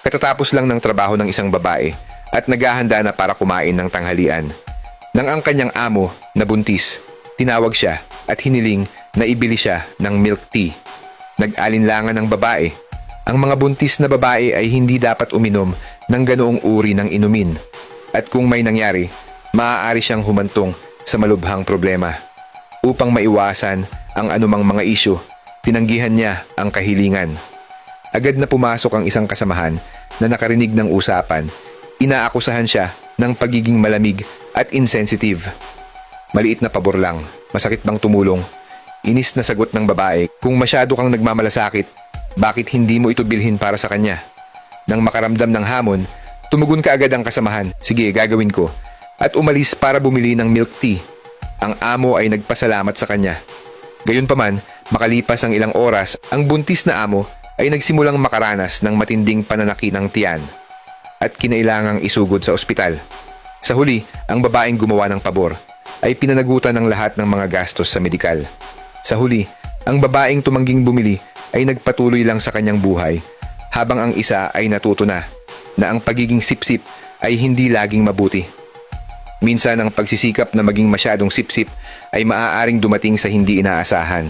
Katatapos lang ng trabaho ng isang babae at naghahanda na para kumain ng tanghalian. Nang ang kanyang amo na buntis, tinawag siya at hiniling na ibili siya ng milk tea. Nag-alinlangan ng babae. Ang mga buntis na babae ay hindi dapat uminom ng ganoong uri ng inumin. At kung may nangyari, maaari siyang humantong sa malubhang problema. Upang maiwasan ang anumang mga isyu, tinanggihan niya ang kahilingan. Agad na pumasok ang isang kasamahan na nakarinig ng usapan. Inaakusahan siya ng pagiging malamig at insensitive. Maliit na pabor lang, masakit bang tumulong? Inis na sagot ng babae, kung masyado kang nagmamalasakit, bakit hindi mo ito bilhin para sa kanya? Nang makaramdam ng hamon, tumugon ka agad ang kasamahan, sige gagawin ko, at umalis para bumili ng milk tea. Ang amo ay nagpasalamat sa kanya. Gayunpaman, makalipas ang ilang oras, ang buntis na amo ay nagsimulang makaranas ng matinding pananaki ng tiyan at kinailangang isugod sa ospital. Sa huli, ang babaeng gumawa ng pabor ay pinanagutan ng lahat ng mga gastos sa medikal. Sa huli, ang babaeng tumangging bumili ay nagpatuloy lang sa kanyang buhay habang ang isa ay natuto na ang pagiging sipsip ay hindi laging mabuti. Minsan ang pagsisikap na maging masyadong sipsip ay maaaring dumating sa hindi inaasahan.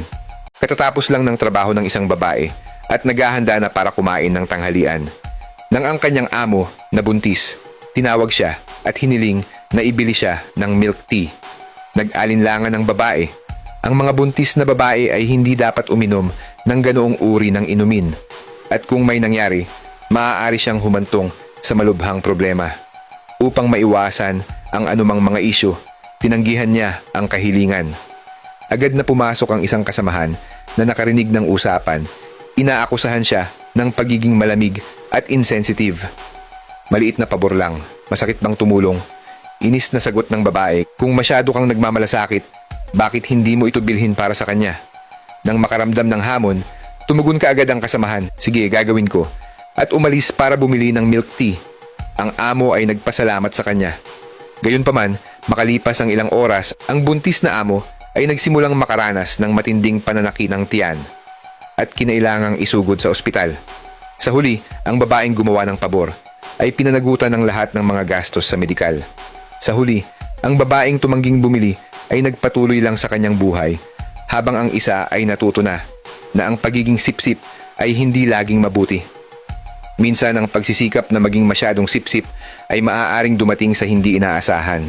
Katatapos lang ng trabaho ng isang babae at naghahanda na para kumain ng tanghalian. Nang ang kanyang amo na buntis, tinawag siya at hiniling na ibili siya ng milk tea. Nag-alinlangan ng babae. Ang mga buntis na babae ay hindi dapat uminom ng ganoong uri ng inumin. At kung may nangyari, maaari siyang humantong sa malubhang problema. Upang maiwasan ang anumang mga isyu, tinanggihan niya ang kahilingan. Agad na pumasok ang isang kasamahan na nakarinig ng usapan. Inaakusahan siya ng pagiging malamig at insensitive. Maliit na pabor lang, masakit bang tumulong? Inis na sagot ng babae, kung masyado kang nagmamalasakit, bakit hindi mo ito bilhin para sa kanya? Nang makaramdam ng hamon, tumugon ka agad ang kasamahan, sige gagawin ko, at umalis para bumili ng milk tea. Ang amo ay nagpasalamat sa kanya. Gayunpaman, makalipas ang ilang oras, ang buntis na amo ay nagsimulang makaranas ng matinding pananaki ng tiyan at kinailangang isugod sa ospital. Sa huli, ang babaeng gumawa ng pabor ay pinanagutan ng lahat ng mga gastos sa medikal. Sa huli, ang babaeng tumangging bumili ay nagpatuloy lang sa kanyang buhay habang ang isa ay natuto na ang pagiging sipsip ay hindi laging mabuti. Minsan ang pagsisikap na maging masyadong sipsip ay maaaring dumating sa hindi inaasahan.